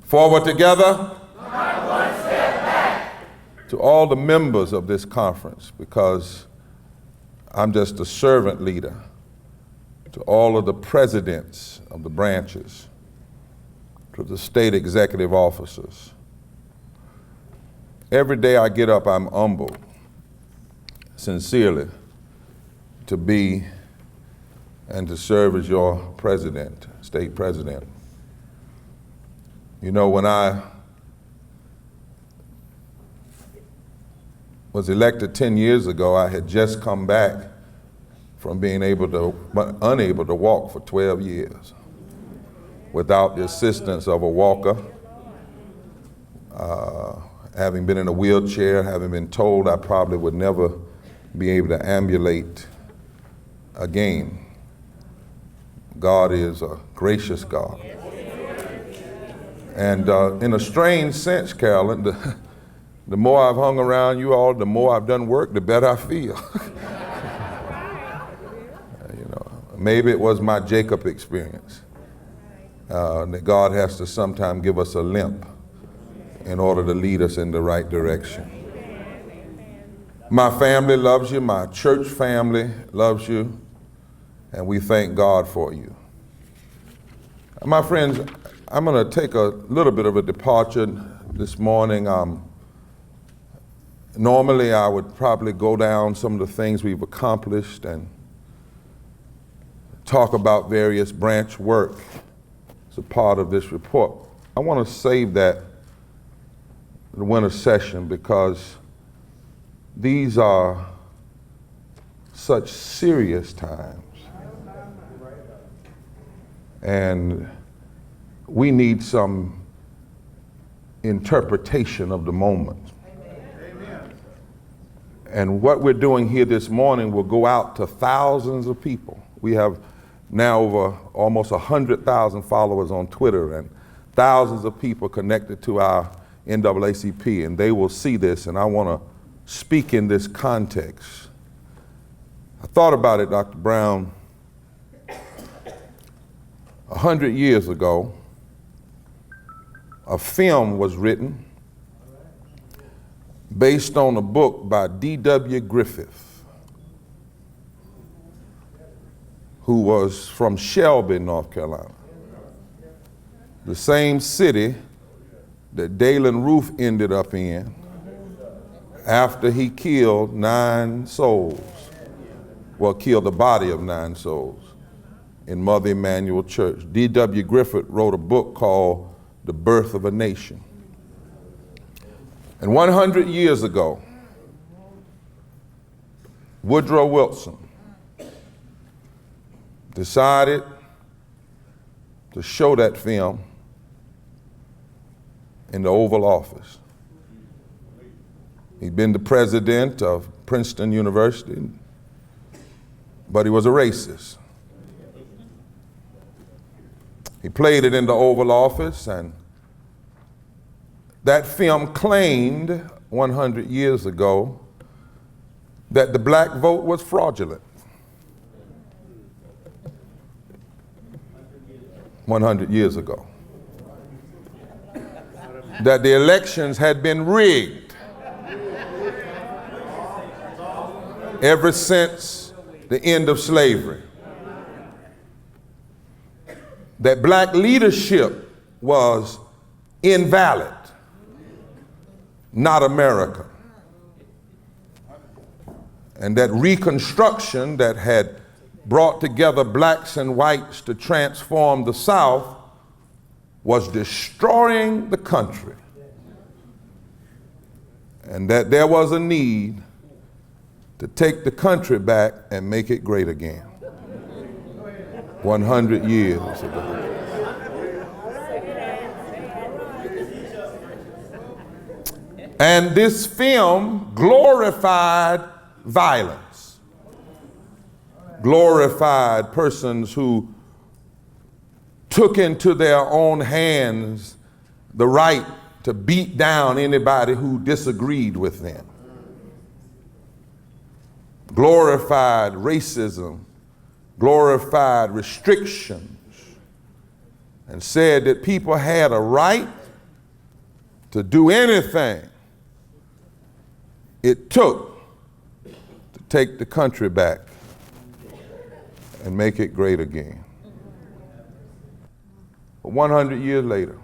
Forward together. Not one step back. To all the members of this conference, because I'm just a servant leader, to all of the presidents of the branches, to the state executive officers. Every day I get up, I'm humbled, sincerely, to be and to serve as your president, state president. You know, when I was elected 10 years ago, I had just come back from being unable to walk for 12 years without the assistance of a walker, having been in a wheelchair, having been told I probably would never be able to ambulate again. God is a gracious God. And in a strange sense, Carolyn, the more I've hung around you all, the more I've done work, the better I feel. You know, maybe it was my Jacob experience. That God has to sometimes give us a limp in order to lead us in the right direction. My family loves you, my church family loves you, and we thank God for you. My friends, I'm going to take a little bit of a departure this morning. Normally I would probably go down some of the things we've accomplished and talk about various branch work as a part of this report. I want to save that the winter session because these are such serious times. And we need some interpretation of the moment. Amen. And what we're doing here this morning will go out to thousands of people. We have now over almost 100,000 followers on Twitter and thousands of people connected to our NAACP, and they will see this, and I want to speak in this context. I thought about it, Dr. Brown. 100 years ago, a film was written based on a book by D.W. Griffith, who was from Shelby, North Carolina, the same city that Dalen Roof ended up in after he killed 9 souls, well, killed the body of 9 souls in Mother Emanuel Church. D.W. Griffith wrote a book called The Birth of a Nation. And 100 years ago, Woodrow Wilson decided to show that film in the Oval Office. He'd been the president of Princeton University, but he was a racist. He played it in the Oval Office, and that film claimed 100 years ago that the black vote was fraudulent. 100 years ago. That the elections had been rigged ever since the end of slavery. That black leadership was invalid, not America. And that Reconstruction that had brought together blacks and whites to transform the South was destroying the country. And that there was a need to take the country back and make it great again. 100 years ago. And this film glorified violence, glorified persons who took into their own hands the right to beat down anybody who disagreed with them, glorified racism, glorified restrictions, and said that people had a right to do anything it took to take the country back and make it great again. But 100 years later,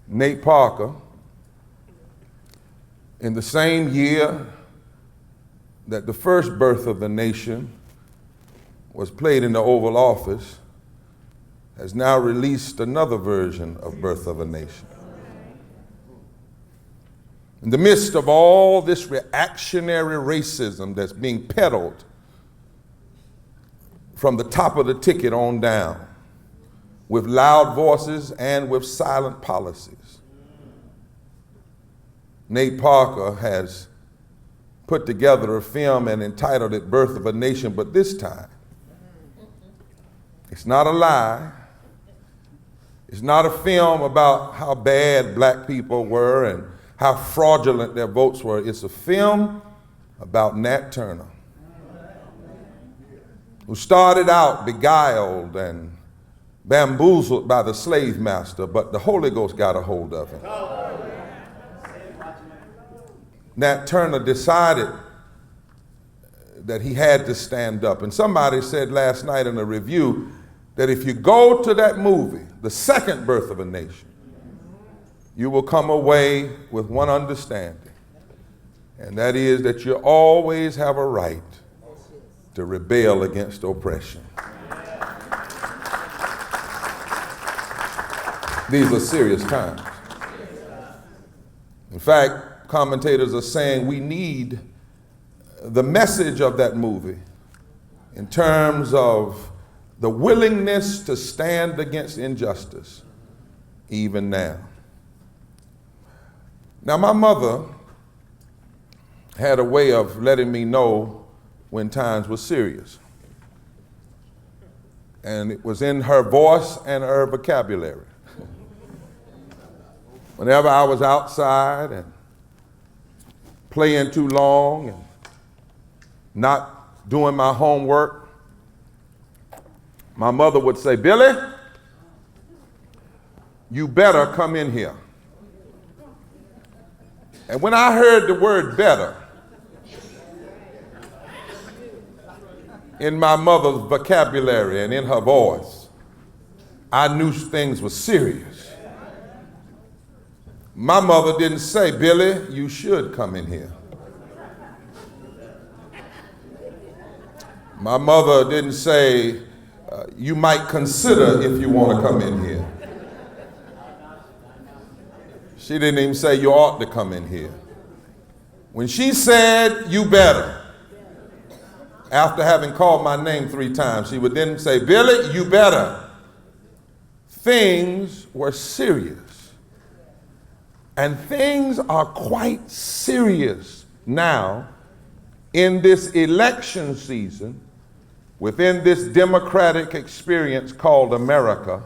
Nate Parker, in the same year that the first birth of the nation was played in the Oval Office, has now released another version of Birth of a Nation. In the midst of all this reactionary racism that's being peddled from the top of the ticket on down, with loud voices and with silent policies, Nate Parker has put together a film and entitled it Birth of a Nation, but this time, it's not a lie. It's not a film about how bad black people were and how fraudulent their votes were. It's a film about Nat Turner, who started out beguiled and bamboozled by the slave master, but the Holy Ghost got a hold of him. Nat Turner decided that he had to stand up. And somebody said last night in a review that if you go to that movie, the second Birth of a Nation, you will come away with one understanding, and that is that you always have a right to rebel against oppression. These are serious times. In fact, commentators are saying we need the message of that movie in terms of the willingness to stand against injustice even now. Now, my mother had a way of letting me know when times were serious. And it was in her voice and her vocabulary. Whenever I was outside and playing too long and not doing my homework, my mother would say, "Billy, you better come in here." And when I heard the word "better" in my mother's vocabulary and in her voice, I knew things were serious. My mother didn't say, "Billy, you should come in here." My mother didn't say, "You might consider if you want to come in here." She didn't even say, "You ought to come in here." When she said, "You better," after having called my name 3 times, she would then say, "Billy, you better." Things were serious. And things are quite serious now in this election season within this democratic experience called America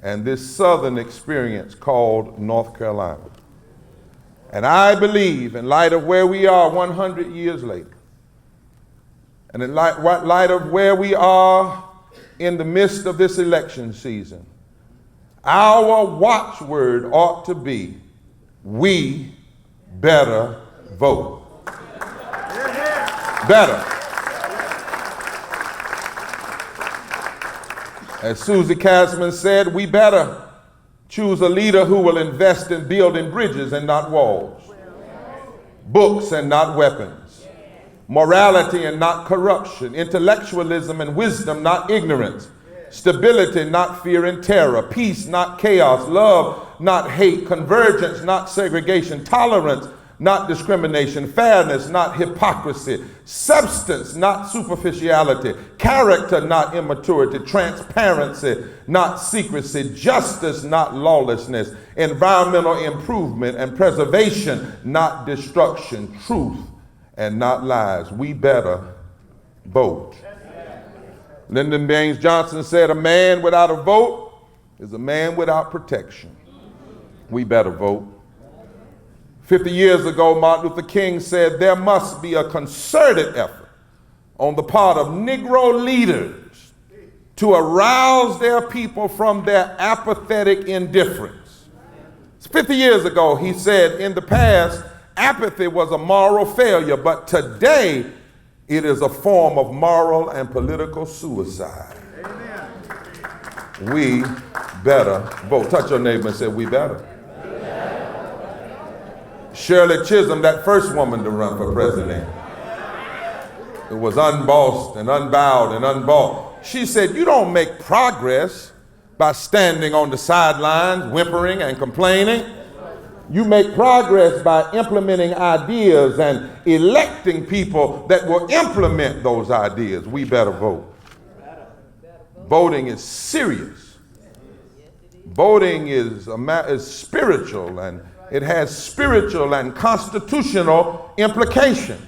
and this southern experience called North Carolina. And I believe, in light of where we are 100 years later, and in light of where we are in the midst of this election season, our watchword ought to be, we better vote. Better. As Susie Kasman said, we better choose a leader who will invest in building bridges and not walls, books and not weapons, morality and not corruption, intellectualism and wisdom, not ignorance, stability, not fear and terror, peace, not chaos, love, not hate, convergence, not segregation, tolerance, not discrimination, fairness, not hypocrisy, substance, not superficiality, character, not immaturity, transparency, not secrecy, justice, not lawlessness, environmental improvement and preservation, not destruction, truth, and not lies. We better vote. Lyndon Baines Johnson said, "A man without a vote is a man without protection." We better vote. 50 years ago, Martin Luther King said there must be a concerted effort on the part of Negro leaders to arouse their people from their apathetic indifference 50 years ago, he said, in the past, apathy was a moral failure, but today it is a form of moral and political suicide. Amen. We better vote. Touch your neighbor and say, we better. Shirley Chisholm, that first woman to run for president, it was unbossed and unbowed and unbought. She said, you don't make progress by standing on the sidelines, whimpering and complaining. You make progress by implementing ideas and electing people that will implement those ideas. We better vote. Voting is serious. Voting is spiritual, and it has spiritual and constitutional implications.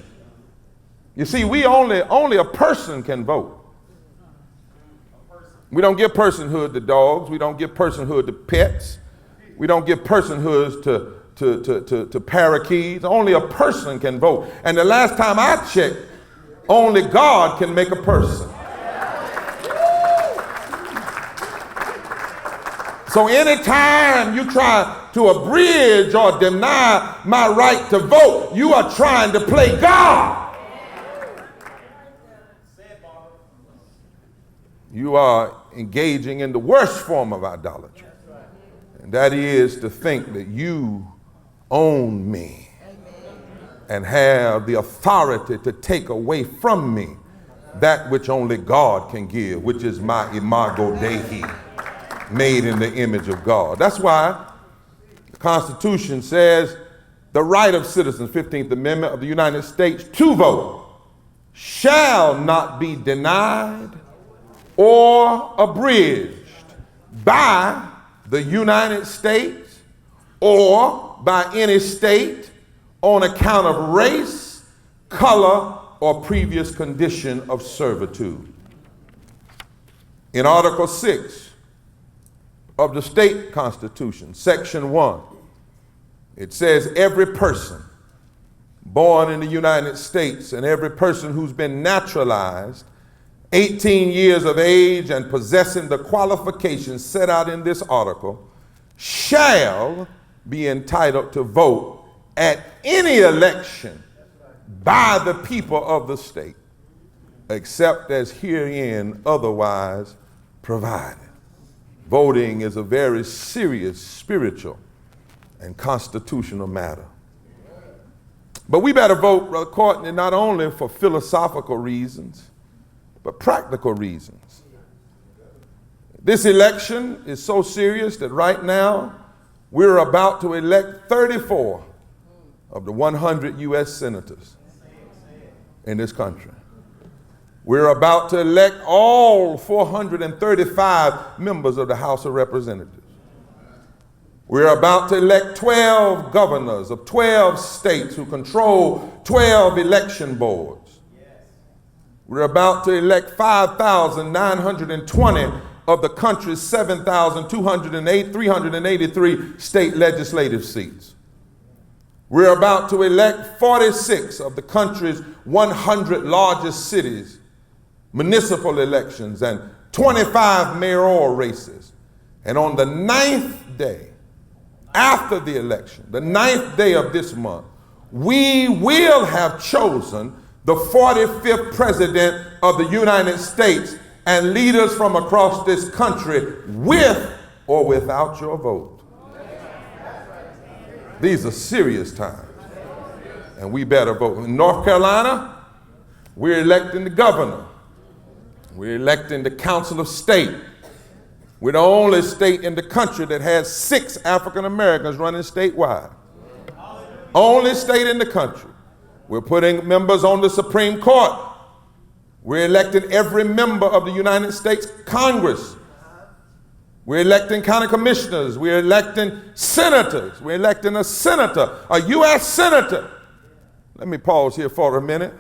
You see, only a person can vote. We don't give personhood to dogs. We don't give personhood to pets. We don't give personhoods to parakeets. Only a person can vote. And the last time I checked, only God can make a person. So anytime you try to abridge or deny my right to vote, you are trying to play God. You are engaging in the worst form of idolatry. And that is to think that you own me and have the authority to take away from me that which only God can give, which is my imago Dei, made in the image of God. That's why the Constitution says the right of citizens, 15th Amendment of the United States, to vote shall not be denied or abridged by the United States or by any state on account of race, color, or previous condition of servitude. In Article 6 of the state constitution, Section 1, it says every person born in the United States and every person who's been naturalized 18 years of age and possessing the qualifications set out in this article shall be entitled to vote at any election by the people of the state, except as herein otherwise provided. Voting is a very serious spiritual and constitutional matter. But we better vote, Brother Courtney, not only for philosophical reasons, but practical reasons. This election is so serious that right now we're about to elect 34 of the 100 U.S. senators in this country. We're about to elect all 435 members of the House of Representatives. We're about to elect 12 governors of 12 states who control 12 election boards. We're about to elect 5,920 of the country's 383 state legislative seats. We're about to elect 46 of the country's 100 largest cities, municipal elections, and 25 mayoral races. And on the 9th day, after the election, the 9th day of this month, we will have chosen the 45th president of the United States and leaders from across this country with or without your vote. These are serious times, and we better vote. In North Carolina, we're electing the governor. We're electing the Council of State. We're the only state in the country that has 6 African Americans running statewide. Only state in the country. We're putting members on the Supreme Court. We're electing every member of the United States Congress. We're electing county commissioners. We're electing senators. We're electing a senator, a U.S. senator. Let me pause here for a minute.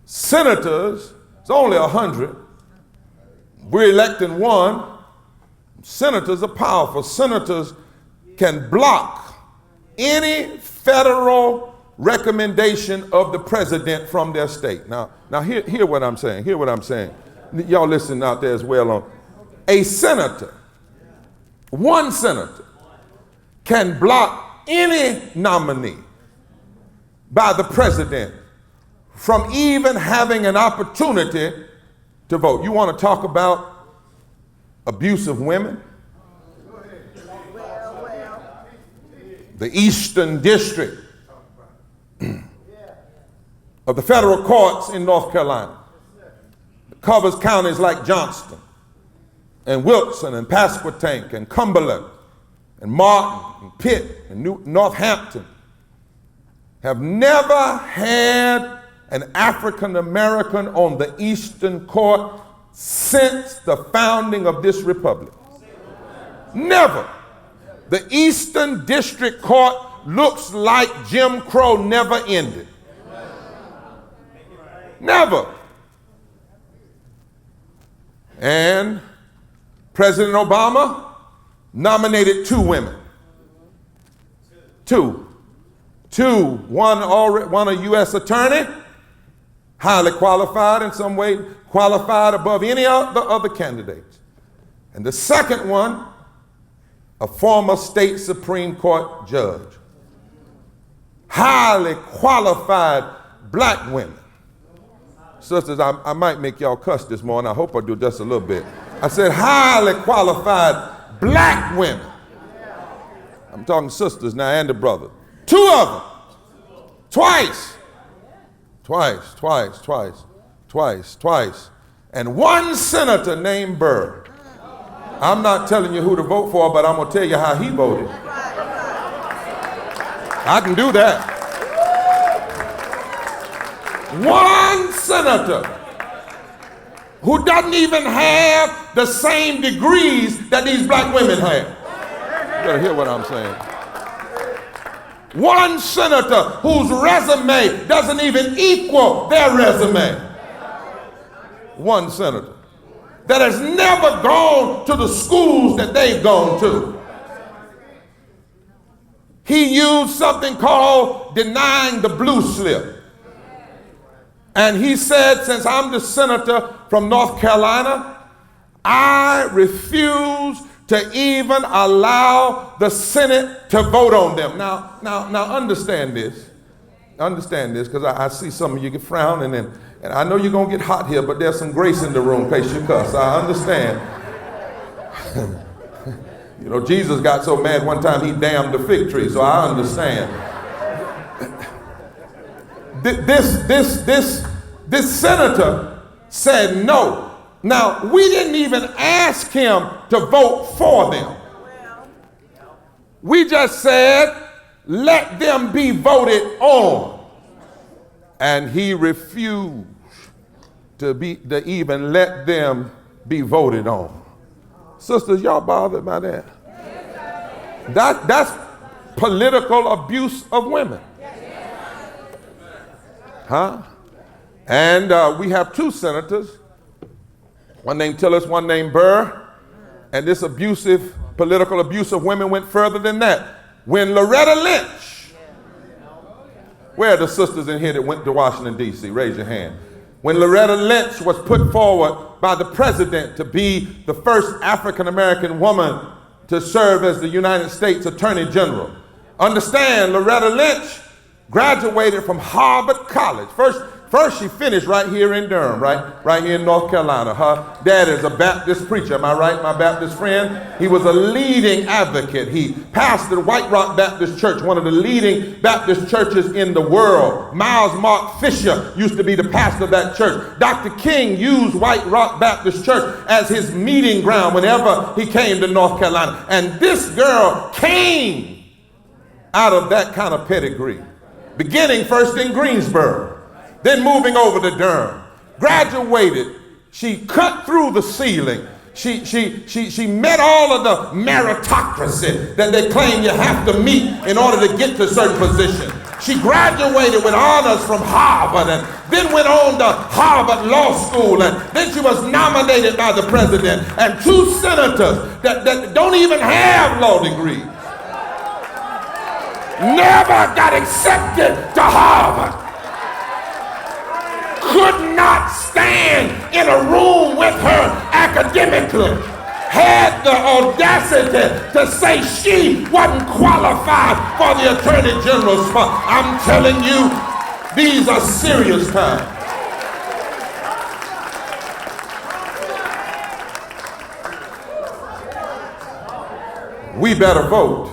Senators, it's only 100. We're electing one. Senators are powerful. Senators can block any federal recommendation of the president from their state. Now hear what I'm saying. Hear what I'm saying. Y'all listen out there as well. A senator, one senator, can block any nominee by the president from even having an opportunity to vote. You want to talk about abuse of women? The Eastern District of the federal courts in North Carolina covers counties like Johnston and Wilson and Pasquotank and Cumberland and Martin and Pitt and Northampton have never had an African American on the Eastern Court since the founding of this republic. Never. The Eastern District Court looks like Jim Crow never ended. Never. And President Obama nominated 2 women. Two. One a U.S. attorney, highly qualified in some way, qualified above any of the other candidates. And the second one, a former state Supreme Court judge. Highly qualified black women. Sisters, I might make y'all cuss this morning. I hope I do just a little bit. I said highly qualified black women. I'm talking sisters now and the brother. 2 of them. Twice. And 1 senator named Barber. I'm not telling you who to vote for, but I'm going to tell you how he voted. I can do that. 1 senator who doesn't even have the same degrees that these black women have. You better hear what I'm saying. 1 senator whose resume doesn't even equal their resume. 1 senator that has never gone to the schools that they've gone to. He used something called denying the blue slip. And he said, since I'm the senator from North Carolina, I refuse to even allow the Senate to vote on them. Now understand this. Understand this, because I see some of you get frowning, and I know you're going to get hot here, but there's some grace in the room in case you cuss. I understand. You know, Jesus got so mad one time he damned the fig tree, so I understand. This senator said no. Now, we didn't even ask him to vote for them. We just said, let them be voted on. And he refused to even let them be voted on. Sisters, y'all bothered by that? That's political abuse of women. Huh? And we have 2 senators, one named Tillis, one named Barber, and this political abuse of women went further than that. When Loretta Lynch, where are the sisters in here that went to Washington, D.C.? Raise your hand. When Loretta Lynch was put forward by the president to be the first African-American woman to serve as the United States Attorney General. Understand, Loretta Lynch graduated from Harvard College. First she finished right here in Durham, right here in North Carolina. Her dad is a Baptist preacher, am I right, my Baptist friend? He was a leading advocate. He pastored White Rock Baptist Church, one of the leading Baptist churches in the world. Miles Mark Fisher used to be the pastor of that church. Dr. King used White Rock Baptist Church as his meeting ground whenever he came to North Carolina. And this girl came out of that kind of pedigree, beginning first in Greensboro, then moving over to Durham. Graduated. She cut through the ceiling. She met all of the meritocracy that they claim you have to meet in order to get to certain positions. She graduated with honors from Harvard and then went on to Harvard Law School, and then she was nominated by the president, and 2 senators that don't even have law degrees never got accepted to Harvard. Could not stand in a room with her academically, had the audacity to say she wasn't qualified for the Attorney General's spot. I'm telling you, these are serious times. We better vote.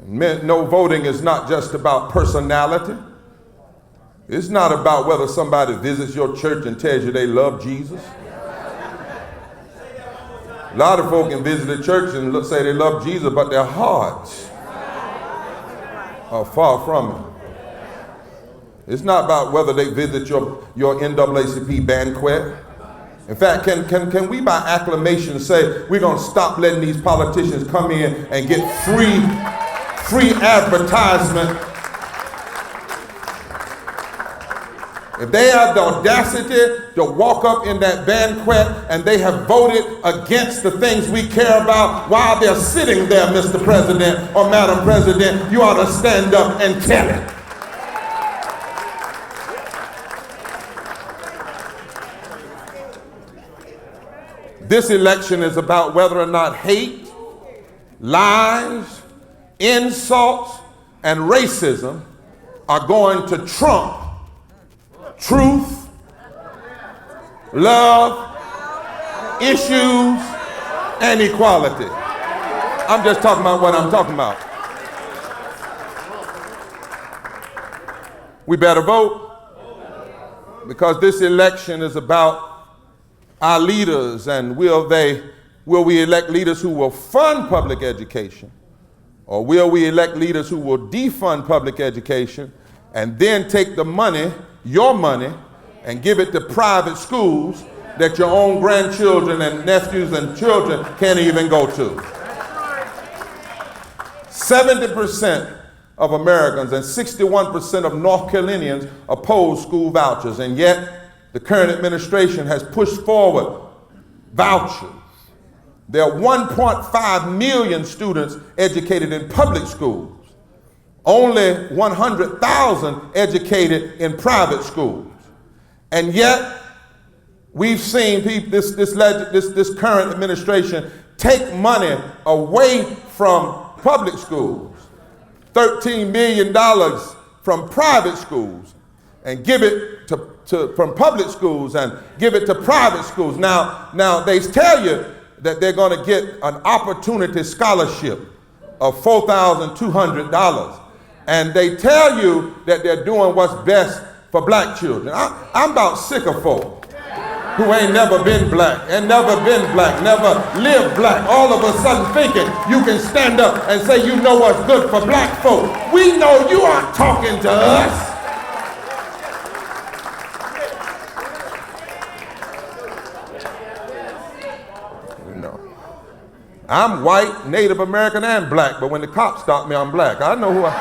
No, voting is not just about personality. It's not about whether somebody visits your church and tells you they love Jesus. A lot of folk can visit the church and say they love Jesus, but their hearts are far from him. It's not about whether they visit your NAACP banquet. In fact, can we by acclamation say we're going to stop letting these politicians come in and get free advertisement? If they have the audacity to walk up in that banquet and they have voted against the things we care about while they're sitting there, Mr. President or Madam President, you ought to stand up and tell it. This election is about whether or not hate, lies, insults, and racism are going to trump truth, love, issues, and equality. I'm just talking about what I'm talking about. We better vote, because this election is about our leaders, and will we elect leaders who will fund public education, or will we elect leaders who will defund public education and then take the money, your money, and give it to private schools that your own grandchildren and nephews and children can't even go to? 70% of Americans and 61% of North Carolinians oppose school vouchers, and yet the current administration has pushed forward vouchers. There are 1.5 million students educated in public schools, only 100,000 educated in private schools. And yet, we've seen this current administration take money away from public schools, $13 million from private schools, and give it from public schools and give it to private schools. Now they tell you that they're going to get an opportunity scholarship of $4,200. And they tell you that they're doing what's best for black children. I'm about sick of folk who ain't never been black and never been black, never lived black, all of a sudden thinking you can stand up and say you know what's good for black folk. We know you aren't talking to us. I'm white, Native American, and black, but when the cops stop me, I'm black. I know who I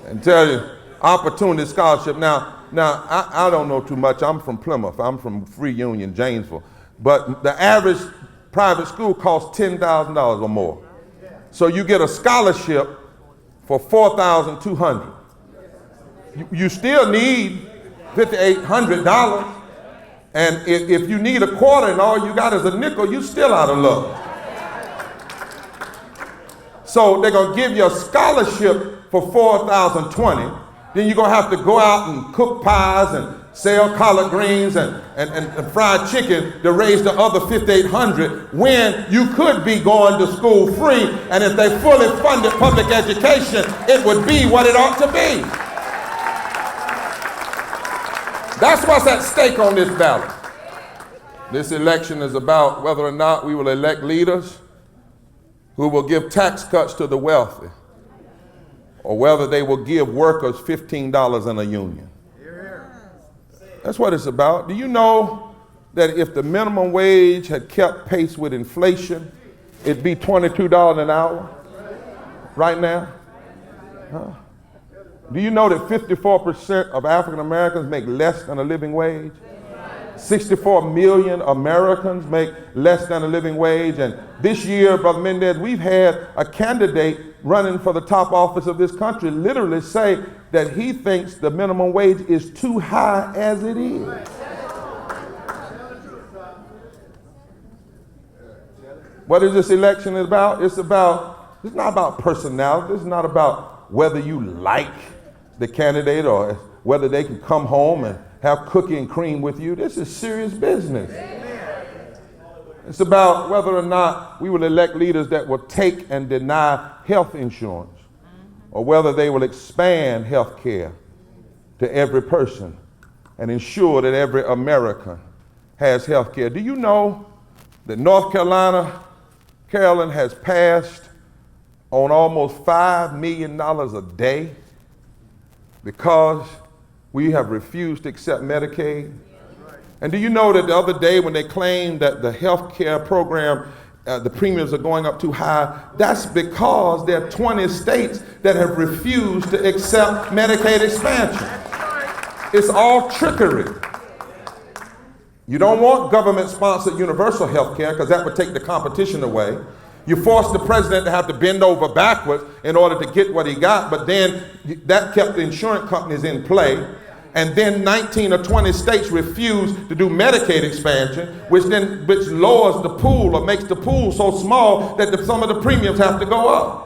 and tell you, opportunity scholarship. Now I don't know too much. I'm from Plymouth. I'm from Free Union, Janesville. But the average private school costs $10,000 or more. So you get a scholarship for $4,200. You still need $5,800, and if you need a quarter and all you got is a nickel, you still out of luck. So they're gonna give you a scholarship for $4,020. Then you're gonna have to go out and cook pies and sell collard greens and fried chicken to raise the other $5,800 when you could be going to school free, and if they fully funded public education, it would be what it ought to be. That's what's at stake on this ballot. This election is about whether or not we will elect leaders who will give tax cuts to the wealthy, or whether they will give workers $15 in a union. That's what it's about. Do you know that if the minimum wage had kept pace with inflation, it'd be $22 an hour right now? Huh? Do you know that 54% of African Americans make less than a living wage? 64 million Americans make less than a living wage. And this year, Brother Mendez, we've had a candidate running for the top office of this country literally say that he thinks the minimum wage is too high as it is. What is this election about? It's not about personality. It's not about whether you like the candidate or whether they can come home and have cookie and cream with you. This is serious business. It's about whether or not we will elect leaders that will take and deny health insurance, or whether they will expand health care to every person and ensure that every American has health care. Do you know that North Carolina has passed on almost $5 million a day because we have refused to accept Medicaid? And do you know that the other day when they claimed that the health care program, the premiums are going up too high, that's because there are 20 states that have refused to accept Medicaid expansion. It's all trickery. You don't want government-sponsored universal health care because that would take the competition away. You forced the president to have to bend over backwards in order to get what he got, but then that kept the insurance companies in play. And then 19 or 20 states refused to do Medicaid expansion, which lowers the pool or makes the pool so small that some of the premiums have to go up.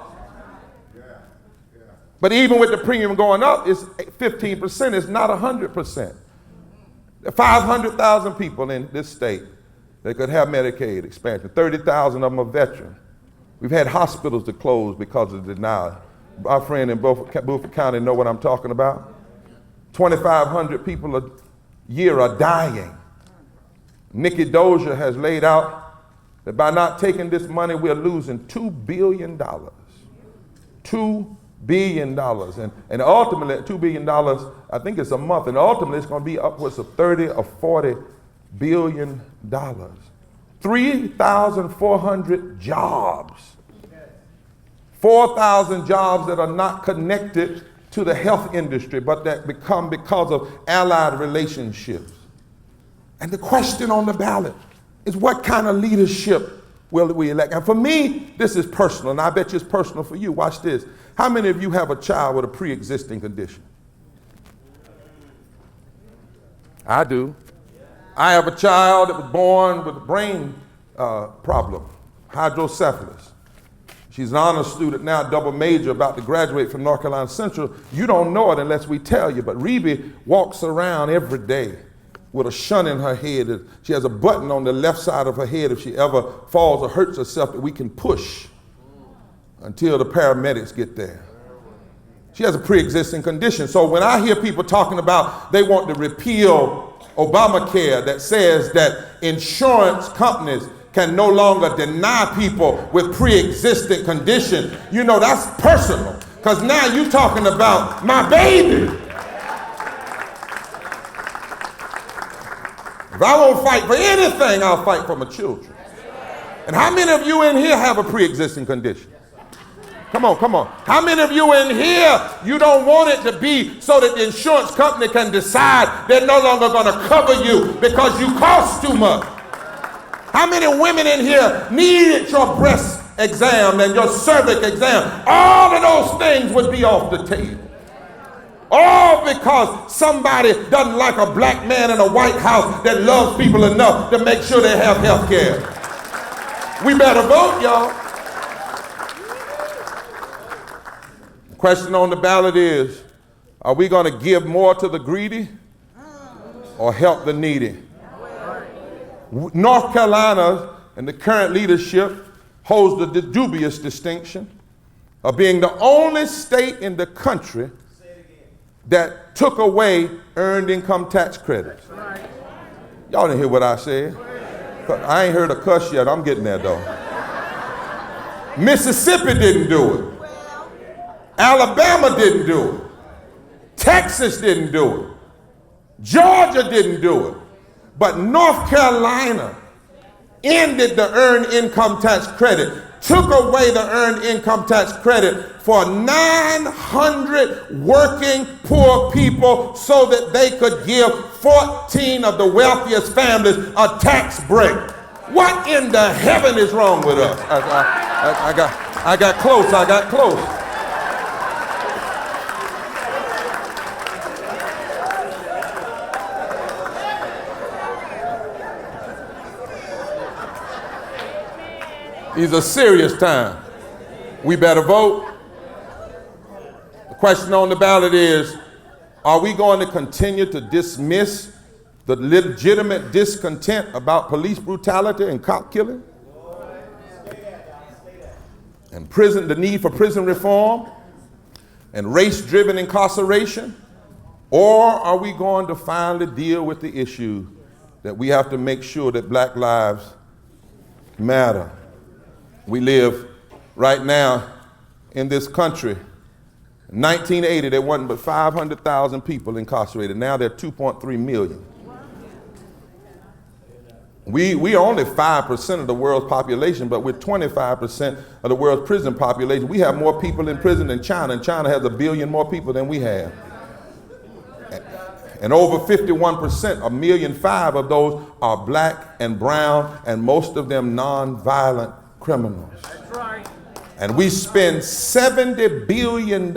But even with the premium going up, it's 15%. It's not 100%. 500,000 people in this state that could have Medicaid expansion. 30,000 of them are veterans. We've had hospitals to close because of the denial. Our friend in Beaufort County know what I'm talking about. 2,500 people a year are dying. Nikki Dozier has laid out that by not taking this money, we're losing $2 billion. $2 billion. And ultimately, $2 billion, I think it's a month, and ultimately it's going to be upwards of 30 or 40 billion dollars. 3,400 jobs. 4,000 jobs that are not connected to the health industry, but that become because of allied relationships. And the question on the ballot is, what kind of leadership will we elect? And for me, this is personal, and I bet you it's personal for you. Watch this. How many of you have a child with a pre-existing condition? I do. I have a child that was born with a brain problem, hydrocephalus. She's an honor student now, double major, about to graduate from North Carolina Central. You don't know it unless we tell you, but Rebe walks around every day with a shunt in her head. She has a button on the left side of her head if she ever falls or hurts herself that we can push until the paramedics get there. She has a pre-existing condition. So when I hear people talking about they want to repeal Obamacare that says that insurance companies can no longer deny people with pre-existing condition, you know that's personal, because now you're talking about my baby. If I won't fight for anything, I'll fight for my children. And how many of you in here have a pre-existing condition? Come on, come on. How many of you in here, you don't want it to be so that the insurance company can decide they're no longer going to cover you because you cost too much? How many women in here needed your breast exam and your cervix exam? All of those things would be off the table. All because somebody doesn't like a black man in a White House that loves people enough to make sure they have health care. We better vote, y'all. The question on the ballot is, are we going to give more to the greedy or help the needy? North Carolina and the current leadership holds the dubious distinction of being the only state in the country that took away earned income tax credits. Y'all didn't hear what I said. I ain't heard a cuss yet. I'm getting there though. Mississippi didn't do it. Alabama didn't do it. Texas didn't do it. Georgia didn't do it. But North Carolina ended the earned income tax credit. took away the earned income tax credit for 900 working poor people so that they could give 14 of the wealthiest families a tax break. What in the heaven is wrong with us? I got close. These are serious times. We better vote. The question on the ballot is, are we going to continue to dismiss the legitimate discontent about police brutality and cop killing? And the need for prison reform and race-driven incarceration? Or are we going to finally deal with the issue that we have to make sure that black lives matter? We live right now in this country. In 1980, there wasn't but 500,000 people incarcerated. Now there are 2.3 million. We are only 5% of the world's population, but we're 25% of the world's prison population. We have more people in prison than China, and China has 1 billion more people than we have. And over 51%, 1.5 million of those are black and brown, and most of them non-violent criminals. That's right. And we spend $70 billion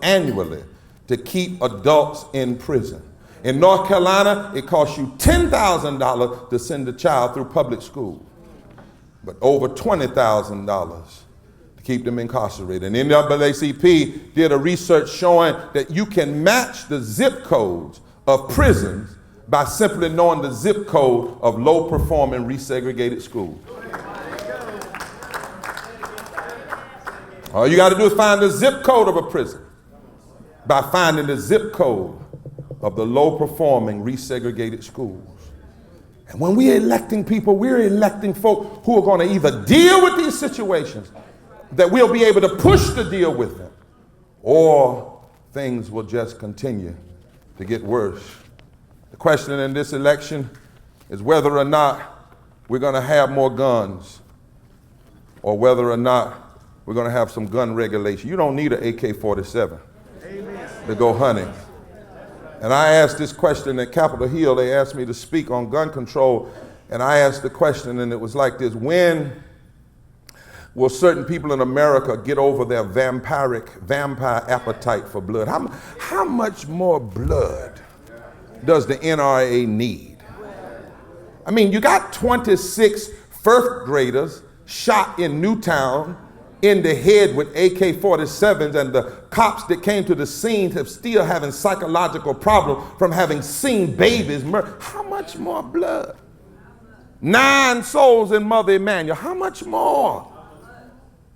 annually to keep adults in prison. In North Carolina, it costs you $10,000 to send a child through public school, but over $20,000 to keep them incarcerated. And NAACP did a research showing that you can match the zip codes of prisons by simply knowing the zip code of low-performing resegregated schools. All you got to do is find the zip code of a prison by finding the zip code of the low-performing resegregated schools. And when we're electing people, we're electing folk who are going to either deal with these situations, that we'll be able to push to deal with them, or things will just continue to get worse. The question in this election is whether or not we're going to have more guns, or whether or not we're going to have some gun regulation. You don't need an AK-47 to go hunting. And I asked this question at Capitol Hill. They asked me to speak on gun control, and I asked the question, and it was like this: when will certain people in America get over their vampire appetite for blood? How much more blood does the NRA need? I mean, you got 26 first graders shot in Newtown in the head with AK-47s, and the cops that came to the scene have still having psychological problems from having seen babies murdered. How much more blood? 9 souls in Mother Emanuel. How much more?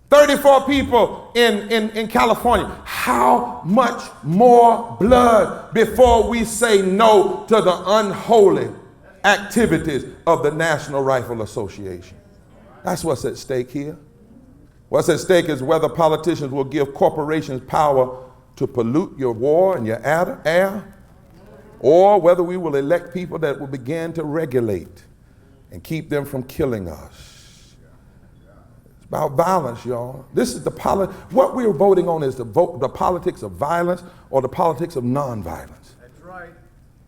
34 people in California. How much more blood before we say no to the unholy activities of the National Rifle Association? That's what's at stake here. What's at stake is whether politicians will give corporations power to pollute your war and your air, or whether we will elect people that will begin to regulate and keep them from killing us. It's about violence, y'all. This is what we're voting on is the politics of violence or the politics of nonviolence. That's right.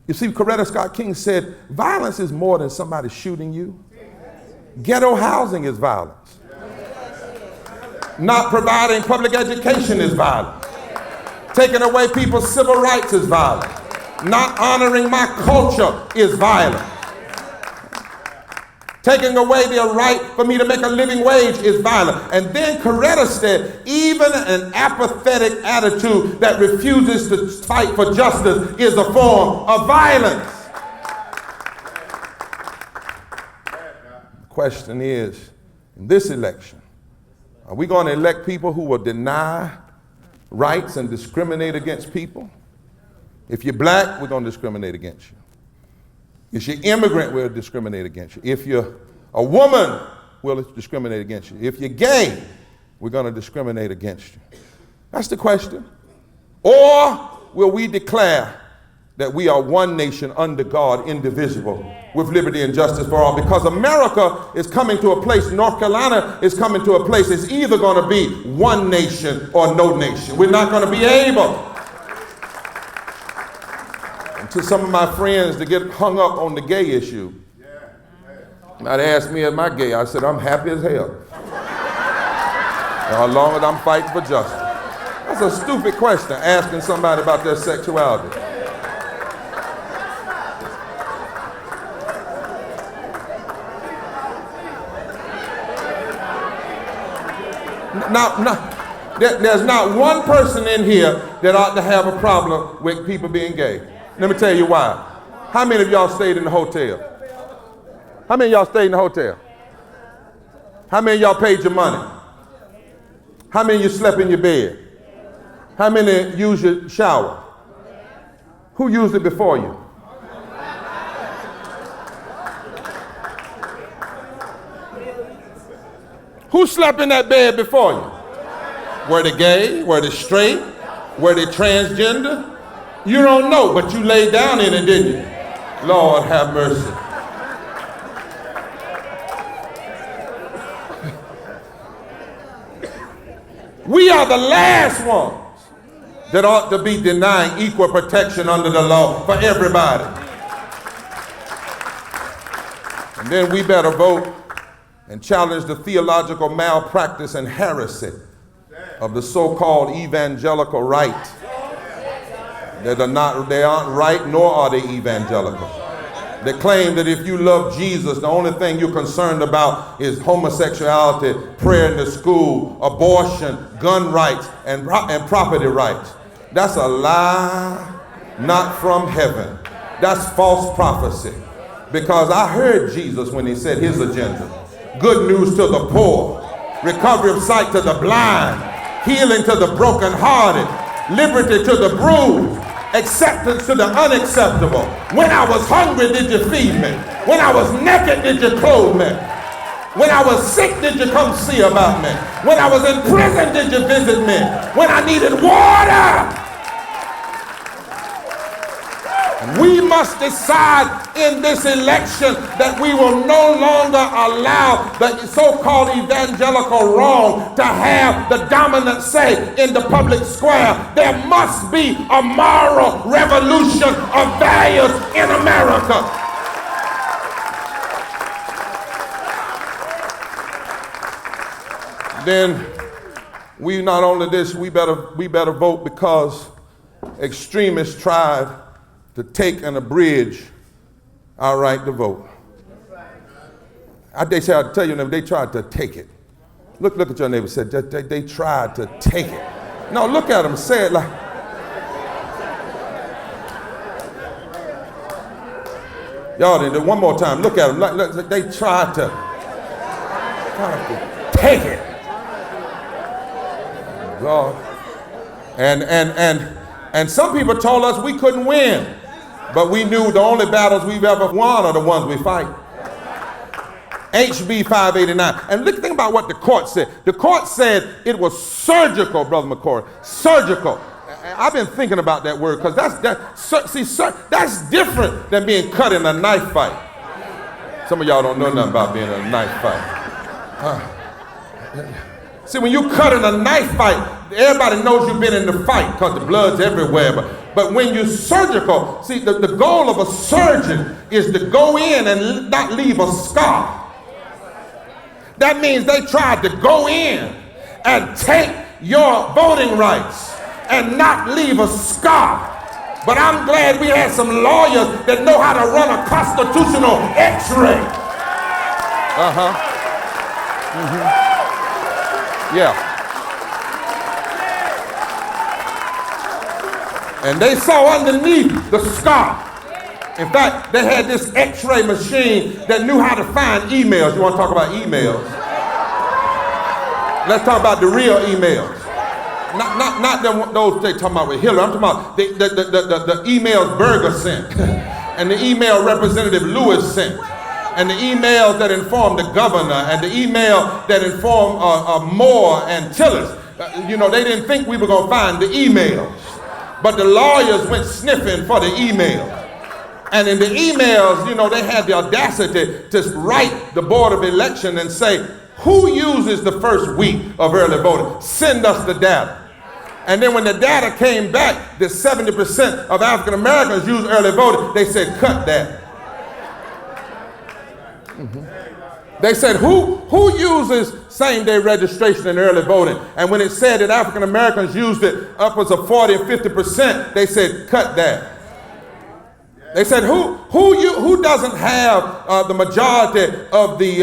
You see, Coretta Scott King said, violence is more than somebody shooting you. Ghetto housing is violence. Not providing public education is violent. Taking away people's civil rights is violent. Not honoring my culture is violent. Taking away the right for me to make a living wage is violent. And then Coretta said, even an apathetic attitude that refuses to fight for justice is a form of violence. The question is, in this election, are we going to elect people who will deny rights and discriminate against people? If you're black, we're going to discriminate against you. If you're immigrant, we'll discriminate against you. If you're a woman, we'll discriminate against you. If you're gay, we're going to discriminate against you. That's the question. Or will we declare that we are one nation under God, indivisible, with liberty and justice for all. Because America is coming to a place, North Carolina is coming to a place, it's either going to be one nation or no nation. We're not going to be able. And to some of my friends that get hung up on the gay issue, now they ask me, am I gay? I said, I'm happy as hell. As long as I'm fighting for justice. That's a stupid question, asking somebody about their sexuality. Now, there's not one person in here that ought to have a problem with people being gay. Let me tell you why. How many of y'all stayed in the hotel? How many of y'all stayed in the hotel? How many of y'all paid your money? How many of you slept in your bed? How many used your shower? Who used it before you? Who slept in that bed before you? Were they gay? Were they straight? Were they transgender? You don't know, but you laid down in it, didn't you? Lord have mercy. We are the last ones that ought to be denying equal protection under the law for everybody. And then we better vote and challenge the theological malpractice and heresy of the so-called evangelical right. They aren't right, nor are they evangelical. They claim that if you love Jesus, the only thing you're concerned about is homosexuality, prayer in the school, abortion, gun rights, and property rights. That's a lie, not from heaven. That's false prophecy. Because I heard Jesus when he said his agenda. Good news to the poor, recovery of sight to the blind, healing to the brokenhearted, liberty to the bruised, acceptance to the unacceptable. When I was hungry, did you feed me? When I was naked, did you clothe me? When I was sick, did you come see about me? When I was in prison, did you visit me? When I needed water. We must decide in this election that we will no longer allow the so-called evangelical wrong to have the dominant say in the public square. There must be a moral revolution of values in America. Then we not only this, we better vote because extremists tried to take and abridge our right to vote. They say, I'll tell you, they tried to take it. Look at your neighbor, said they tried to take it. No, look at them, say it like. Y'all, one more time, look at them, look, they tried to take it. God. And some people told us we couldn't win. But we knew the only battles we've ever won are the ones we fight. HB 589. And think about what the court said. The court said it was surgical, Brother McCoy. Surgical. I've been thinking about that word because that's different than being cut in a knife fight. Some of y'all don't know nothing about being in a knife fight. See, when you cut in a knife fight, everybody knows you've been in the fight because the blood's everywhere. But when you're surgical, see, the goal of a surgeon is to go in and not leave a scar. That means they tried to go in and take your voting rights and not leave a scar. But I'm glad we had some lawyers that know how to run a constitutional x-ray. Yeah. And they saw underneath the scar. In fact, they had this x-ray machine that knew how to find emails. You want to talk about emails? Let's talk about the real emails. Not those they talking about with Hillary. I'm talking about the emails Berger sent and the email Representative Lewis sent and the emails that informed the governor and the email that informed Moore and Tillis. They didn't think we were going to find the emails. But the lawyers went sniffing for the email. And in the emails, you know, they had the audacity to write the Board of Election and say, who uses the first week of early voting? Send us the data. And then when the data came back that 70% of African Americans use early voting, they said, cut that. They said, who uses same-day registration and early voting? And when it said that African Americans used it upwards of 40 and 50%, they said, cut that. They said, who doesn't have the majority of the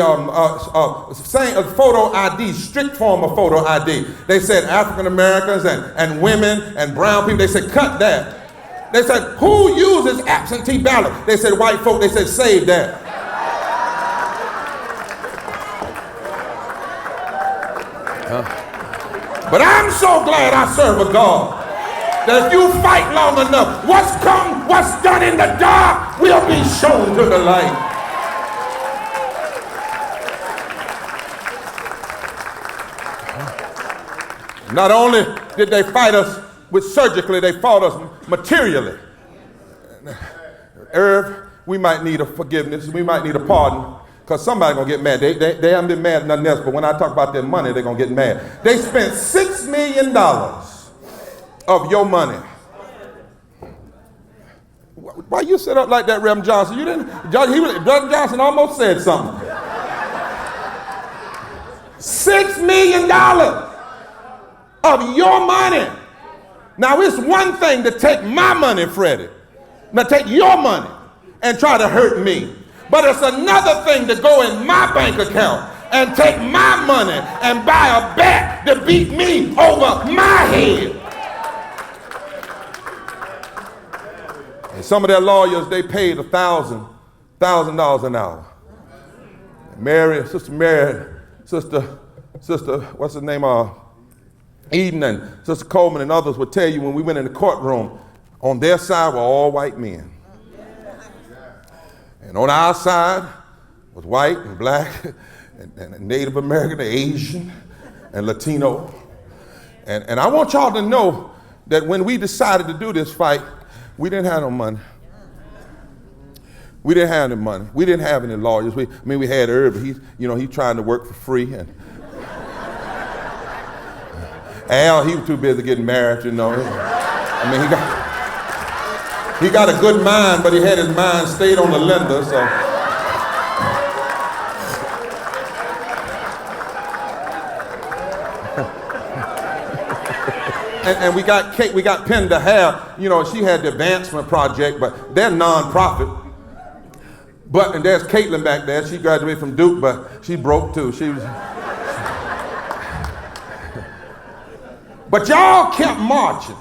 photo ID, strict form of photo ID? They said African Americans and women and brown people. They said, cut that. They said, who uses absentee ballot? They said, white folk. They said, save that. But I'm so glad I serve a God that if you fight long enough, what's done in the dark will be shown to the light. Not only did they fight us surgically, they fought us materially. Irv, we might need a forgiveness, we might need a pardon, because somebody's going to get mad. They haven't been mad at nothing else, but when I talk about their money, they're going to get mad. They spent $6 million of your money. Why you sit up like that, Reverend Johnson? You didn't. Reverend Johnson almost said something. $6 million of your money. Now it's one thing to take my money, Freddie. Now take your money and try to hurt me. But it's another thing to go in my bank account and take my money and buy a bat to beat me over my head. And some of their lawyers, they paid $1,000 an hour. Sister, what's her name? Eden and Sister Coleman and others would tell you when we went in the courtroom, on their side were all white men. And on our side was white and black and Native American, Asian and Latino. And I want y'all to know that when we decided to do this fight, we didn't have no money. We didn't have any money. We didn't have any lawyers. We had Irv, but he's trying to work for free. And Al, he was too busy getting married, He got a good mind, but he had his mind stayed on the lender, so. and we got Kate, we got Penn to have, she had the advancement project, but they're non-profit. And there's Caitlin back there. She graduated from Duke, but she broke too. But y'all kept marching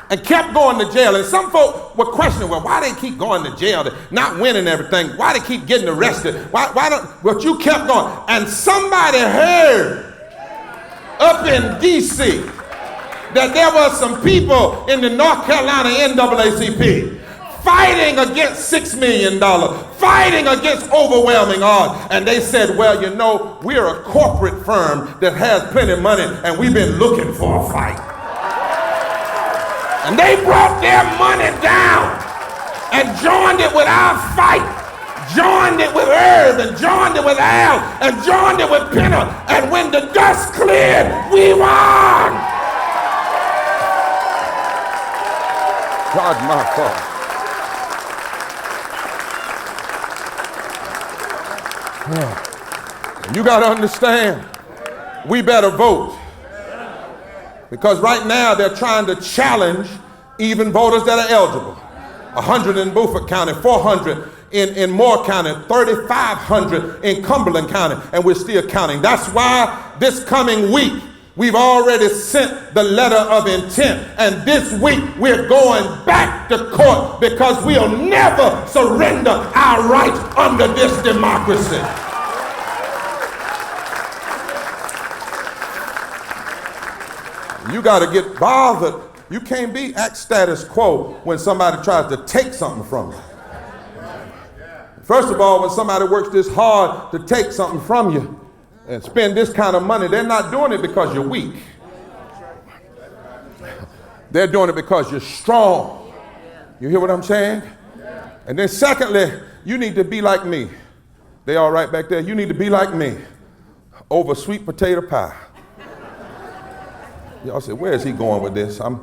and kept going to jail. And some folk were questioning, well, why they keep going to jail? They're not winning everything. Why they keep getting arrested? But you kept going. And somebody heard up in D.C. that there were some people in the North Carolina NAACP fighting against $6 million, fighting against overwhelming odds. And they said, well, we're a corporate firm that has plenty of money, and we've been looking for a fight. And they brought their money down and joined it with our fight, joined it with Irv, and joined it with Al, and joined it with Penner. And when the dust cleared, we won. God, my God. You got to understand, we better vote. Because right now they're trying to challenge even voters that are eligible. 100 in Beaufort County, 400 in Moore County, 3,500 in Cumberland County, and we're still counting. That's why this coming week we've already sent the letter of intent, and this week we're going back to court because we'll never surrender our rights under this democracy. You got to get bothered. You can't be at status quo when somebody tries to take something from you. First of all, when somebody works this hard to take something from you and spend this kind of money, they're not doing it because you're weak. They're doing it because you're strong. You hear what I'm saying? And then secondly, you need to be like me. They all right back there? You need to be like me over sweet potato pie. Y'all say, where is he going with this? I'm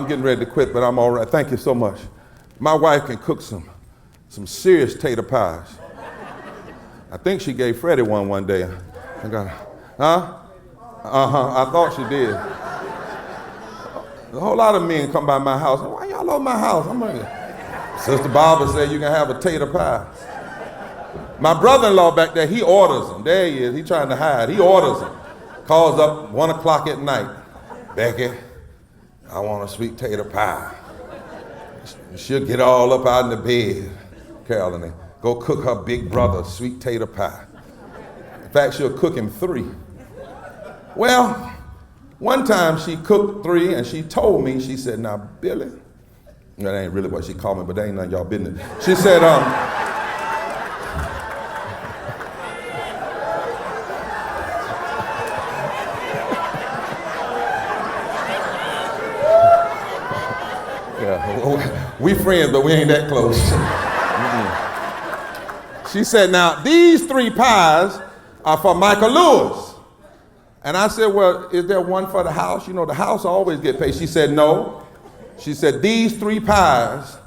getting ready to quit, but I'm all right. Thank you so much. My wife can cook some serious tater pies. I think she gave Freddie one day. I got, I thought she did. A whole lot of men come by my house. Why y'all over my house? I'm like, Sister Barber said you can have a tater pie. My brother-in-law back there, he orders them. There he is. He's trying to hide. He orders them. Calls up 1 o'clock at night. Becky, I want a sweet tater pie. She'll get all up out in the bed, Carolyn, and go cook her big brother sweet tater pie. In fact, she'll cook him 3. Well, one time she cooked 3 and she told me, she said, now, Billy, that ain't really what she called me, but that ain't none of y'all business. She said, we friends, but we ain't that close. She said, now, these 3 pies are for Michael Lewis. And I said, well, is there one for the house? You know, the house always get paid. She said, no. She said, these 3 pies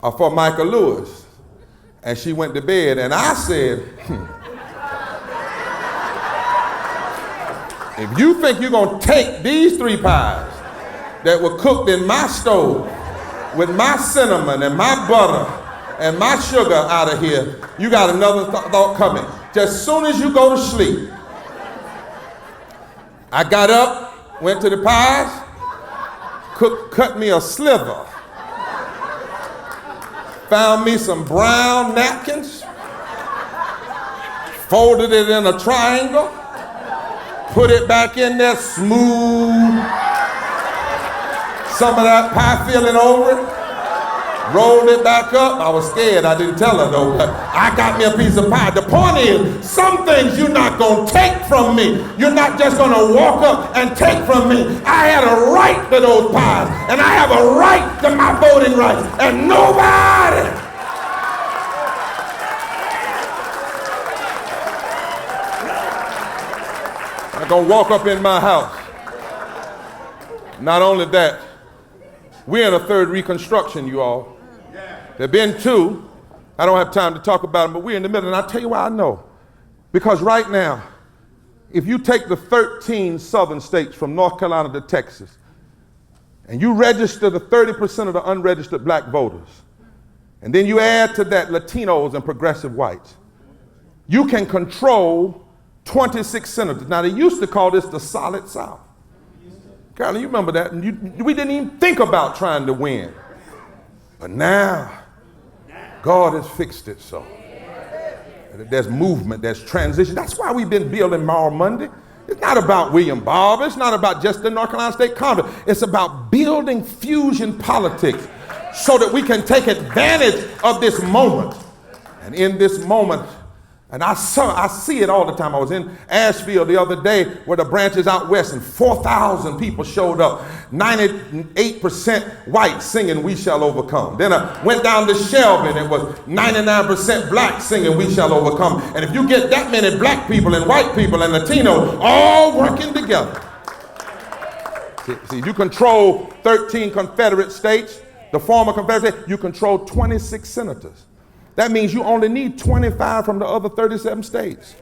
are for Michael Lewis. And she went to bed, and I said, if you think you're going to take these 3 pies that were cooked in my stove, with my cinnamon and my butter and my sugar out of here, you got another thought coming. Just as soon as you go to sleep, I got up, went to the pies, cut me a sliver, found me some brown napkins, folded it in a triangle, put it back in there smooth, some of that pie filling over it, rolled it back up. I was scared, I didn't tell her though, but I got me a piece of pie. The point is, some things you're not gonna take from me. You're not just gonna walk up and take from me. I had a right to those pies, and I have a right to my voting rights, and nobody not gonna walk up in my house. Not only that, we're in a 3rd Reconstruction, you all. There have been 2. I don't have time to talk about them, but we're in the middle. And I'll tell you why I know. Because right now, if you take the 13 southern states from North Carolina to Texas, and you register the 30% of the unregistered black voters, and then you add to that Latinos and progressive whites, you can control 26 senators. Now, they used to call this the Solid South. Carolyn, you remember that? And we didn't even think about trying to win. But now, God has fixed it so. There's movement, there's transition. That's why we've been building Moral Monday. It's not about William Barber. It's not about just the North Carolina State Congress. It's about building fusion politics so that we can take advantage of this moment. And in this moment, and I see it all the time. I was in Asheville the other day where the branches out west, and 4,000 people showed up, 98% white singing We Shall Overcome. Then I went down to Shelby, and it was 99% black singing We Shall Overcome. And if you get that many black people and white people and Latino all working together, see, you control 13 Confederate states, the former Confederate states, you control 26 senators. That means you only need 25 from the other 37 states.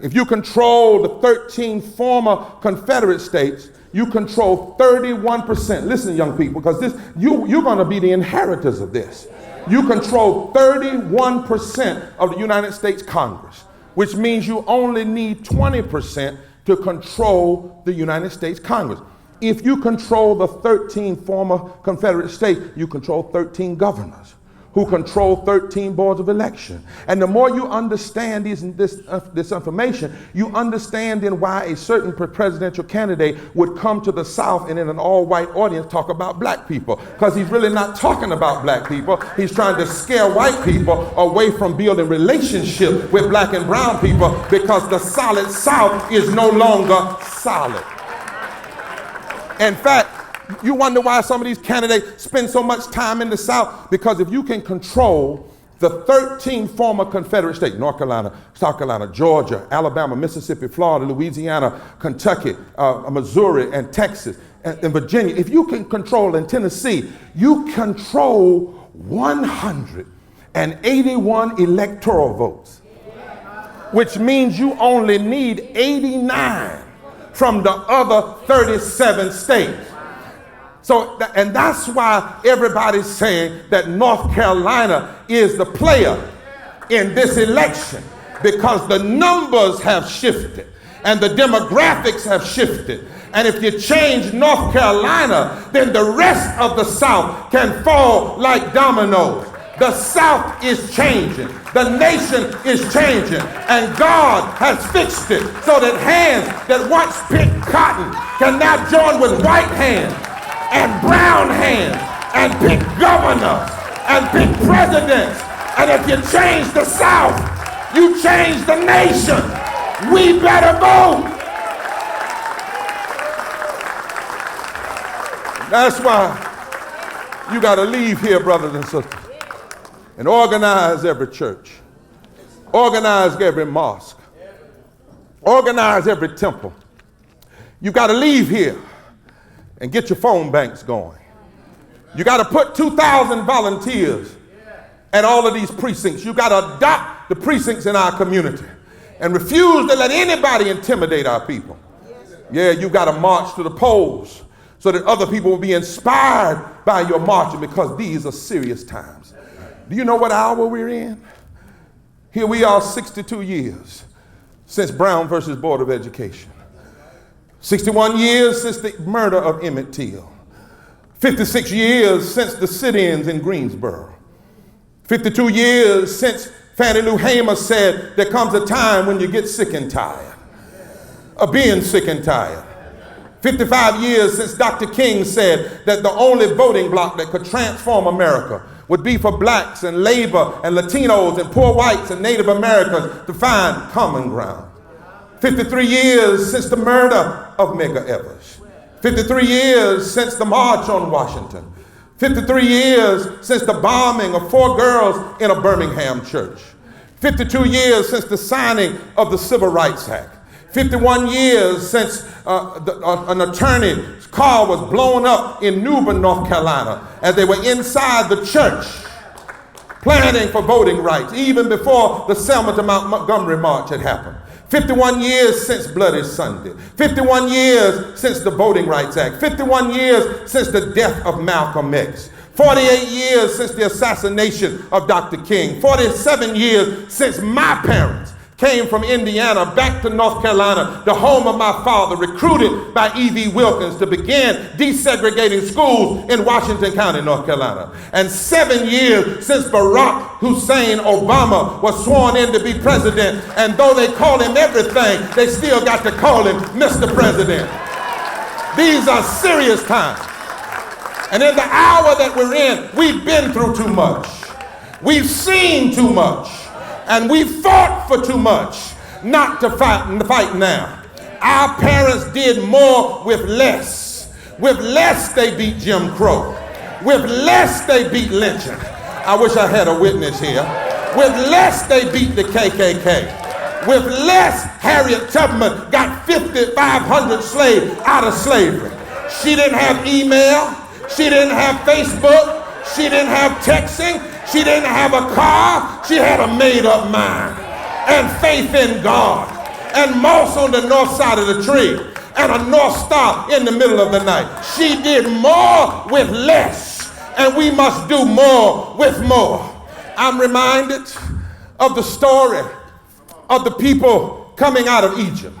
If you control the 13 former Confederate states, you control 31%. Listen, young people, because you're going to be the inheritors of this. You control 31% of the United States Congress, which means you only need 20% to control the United States Congress. If you control the 13 former Confederate states, you control 13 governors who control 13 boards of election. And the more you understand this information, you understand then why a certain presidential candidate would come to the South and in an all-white audience talk about black people. Because he's really not talking about black people. He's trying to scare white people away from building relationship with black and brown people, because the solid South is no longer solid. In fact, You wonder why some of these candidates spend so much time in the South? Because if you can control the 13 former Confederate states, North Carolina, South Carolina, Georgia, Alabama, Mississippi, Florida, Louisiana, Kentucky, Missouri, and Texas, and Virginia, if you can control, in Tennessee, you control 181 electoral votes, which means you only need 89 from the other 37 states. So, and that's why everybody's saying that North Carolina is the player in this election, because the numbers have shifted and the demographics have shifted. And if you change North Carolina, then the rest of the South can fall like dominoes. The South is changing. The nation is changing. And God has fixed it so that hands that once picked cotton can now join with white hands and brown hands and pick governors and pick presidents. And if you change the South, you change the nation. We better vote. That's why you got to leave here, brothers and sisters, and organize every church, organize every mosque, organize every temple. You got to leave here and get your phone banks going. You got to put 2,000 volunteers at all of these precincts. You got to adopt the precincts in our community and refuse to let anybody intimidate our people. Yeah, you got to march to the polls so that other people will be inspired by your marching, because these are serious times. Do you know what hour we're in? Here we are 62 years since Brown versus Board of Education. 61 years since the murder of Emmett Till. 56 years since the sit-ins in Greensboro. 52 years since Fannie Lou Hamer said there comes a time when you get sick and tired of being sick and tired. 55 years since Dr. King said that the only voting bloc that could transform America would be for blacks and labor and Latinos and poor whites and Native Americans to find common ground. 53 years since the murder of Medgar Evers. 53 years since the March on Washington. 53 years since the bombing of 4 girls in a Birmingham church. 52 years since the signing of the Civil Rights Act. 51 years since an attorney's car was blown up in Newbern, North Carolina, as they were inside the church planning for voting rights, even before the Selma to Mount Montgomery March had happened. 51 years since Bloody Sunday. 51 years since the Voting Rights Act. 51 years since the death of Malcolm X. 48 years since the assassination of Dr. King. 47 years since my parents came from Indiana back to North Carolina, the home of my father, recruited by E.V. Wilkins to begin desegregating schools in Washington County, North Carolina. And 7 years since Barack Hussein Obama was sworn in to be president, and though they call him everything, they still got to call him Mr. President. These are serious times. And in the hour that we're in, we've been through too much. We've seen too much. And we fought for too much not to fight now. Our parents did more with less. With less, they beat Jim Crow. With less, they beat lynching. I wish I had a witness here. With less, they beat the KKK. With less, Harriet Tubman got 5,500 slaves out of slavery. She didn't have email. She didn't have Facebook. She didn't have texting. She didn't have a car. She had a made-up mind and faith in God and moss on the north side of the tree and a North Star in the middle of the night. She did more with less, and we must do more with more. I'm reminded of the story of the people coming out of Egypt,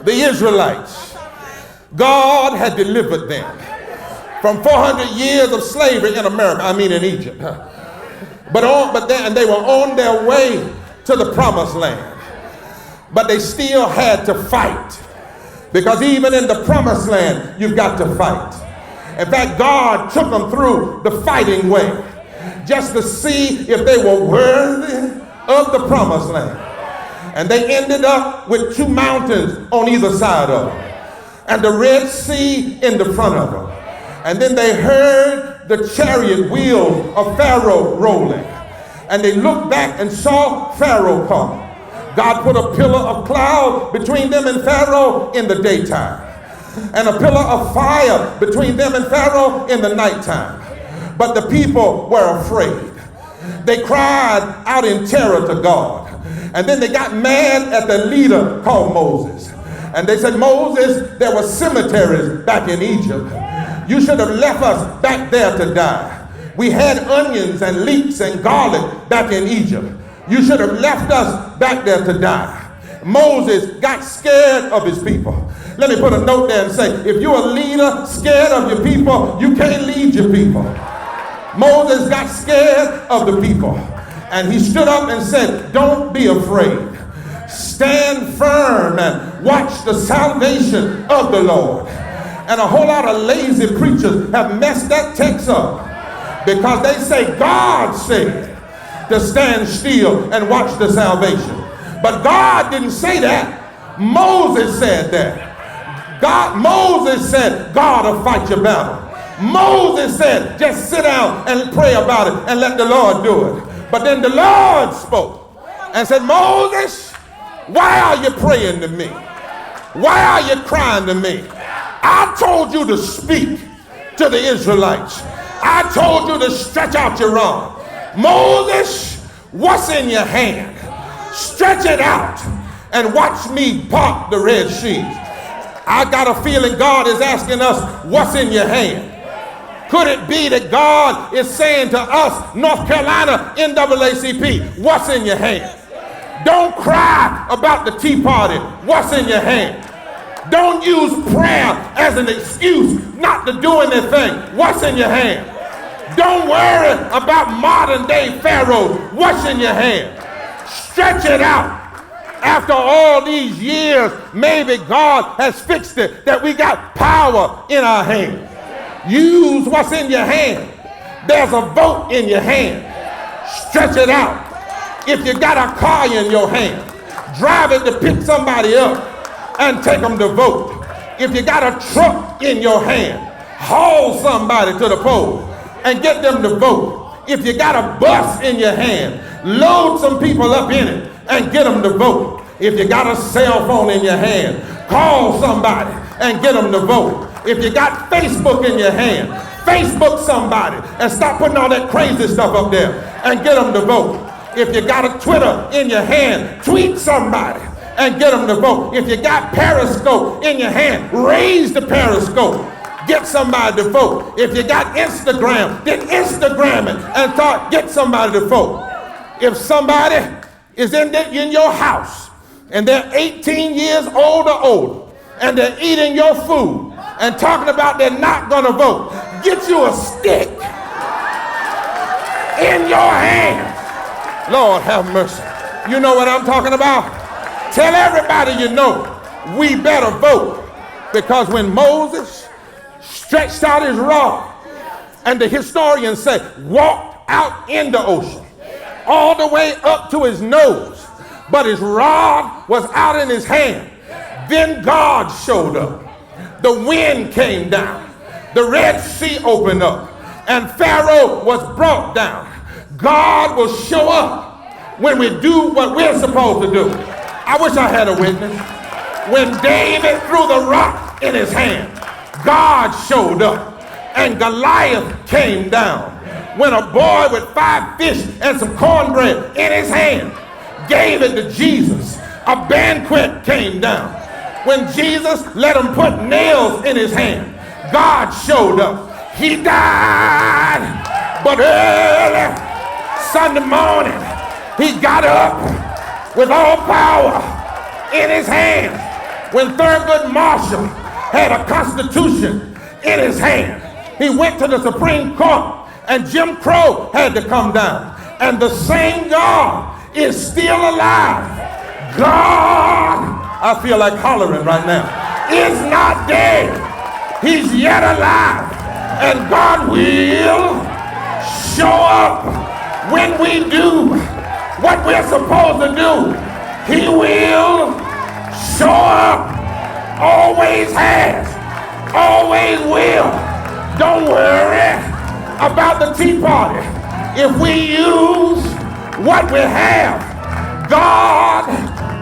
the Israelites. God had delivered them from 400 years of slavery in America, in Egypt. But they were on their way to the promised land. But they still had to fight. Because even in the promised land, you've got to fight. In fact, God took them through the fighting way just to see if they were worthy of the promised land. And they ended up with 2 mountains on either side of them, and the Red Sea in the front of them. And then they heard the chariot wheels of Pharaoh rolling. And they looked back and saw Pharaoh come. God put a pillar of cloud between them and Pharaoh in the daytime, and a pillar of fire between them and Pharaoh in the nighttime. But the people were afraid. They cried out in terror to God. And then they got mad at the leader called Moses. And they said, Moses, there were cemeteries back in Egypt. You should have left us back there to die. We had onions and leeks and garlic back in Egypt. You should have left us back there to die. Moses got scared of his people. Let me put a note there and say, if you're a leader scared of your people, you can't lead your people. Moses got scared of the people. And he stood up and said, don't be afraid. Stand firm and watch the salvation of the Lord. And a whole lot of lazy preachers have messed that text up because they say God said to stand still and watch the salvation. But God didn't say that. Moses said that. Moses said God will fight your battle. Moses said just sit down and pray about it and let the Lord do it. But then the Lord spoke and said, Moses, why are you praying to me? Why are you crying to me? I told you to speak to the Israelites. I told you to stretch out your arm. Moses, what's in your hand? Stretch it out and watch me part the Red Sea. I got a feeling God is asking us, what's in your hand? Could it be that God is saying to us, North Carolina NAACP, what's in your hand? Don't cry about the Tea Party. What's in your hand? Don't use prayer as an excuse not to do anything. What's in your hand? Don't worry about modern day pharaohs. What's in your hand? Stretch it out. After all these years, maybe God has fixed it, that we got power in our hand. Use what's in your hand. There's a vote in your hand. Stretch it out. If you got a car in your hand, drive it to pick somebody up and take them to vote. If you got a truck in your hand, haul somebody to the poll and get them to vote. If you got a bus in your hand, load some people up in it and get them to vote. If you got a cell phone in your hand, call somebody and get them to vote. If you got Facebook in your hand, Facebook somebody and stop putting all that crazy stuff up there and get them to vote. If you got a Twitter in your hand, tweet somebody and get them to vote. If you got Periscope in your hand, raise the Periscope. Get somebody to vote. If you got Instagram, then Instagram it and get somebody to vote. If somebody is in your house and they're 18 years old or older and they're eating your food and talking about they're not going to vote, get you a stick in your hand. Lord have mercy. You know what I'm talking about? Tell everybody you know we better vote, because when Moses stretched out his rod, and the historians say walked out in the ocean all the way up to his nose, but his rod was out in his hand, then God showed up. The wind came down, the Red Sea opened up, and Pharaoh was brought down. God will show up when we do what we're supposed to do. I wish I had a witness. When David threw the rock in his hand, God showed up and Goliath came down. When a boy with 5 fish and some cornbread in his hand gave it to Jesus, a banquet came down. When Jesus let him put nails in his hand, God showed up. He died, but early Sunday morning, he got up with all power in his hand. When Thurgood Marshall had a constitution in his hand, he went to the Supreme Court and Jim Crow had to come down. And the same God is still alive. God, I feel like hollering right now, is not dead. He's yet alive. And God will show up when we do what we're supposed to do. He will show up. Always has. Always will. Don't worry about the Tea Party. If we use what we have, God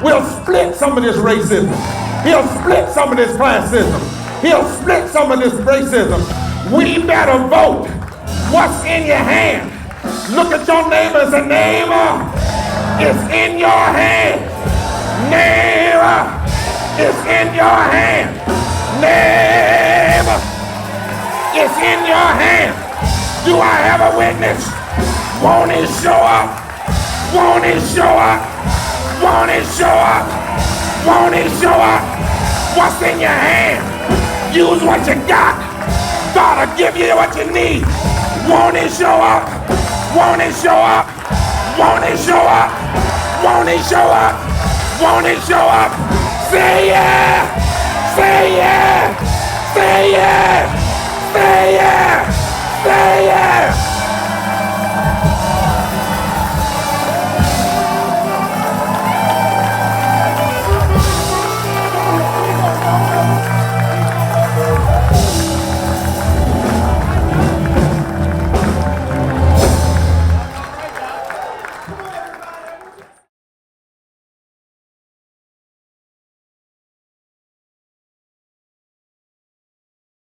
will split some of this racism. He'll split some of this classism. He'll split some of this racism. We better vote. What's in your hand? Look at your neighbor and say, neighbor, it's in your hand. Neighbor, it's in your hand. Neighbor, it's in your hand. Do I have a witness? Won't he show up? Won't he show up? Won't he show up? Won't he show up? What's in your hand? Use what you got. God will give you what you need. Won't he show up? Won't he show up? Won't he show up? Won't he show up? Won't he show up? Say yeah! Say yeah! Say yeah! Say yeah! Say yeah!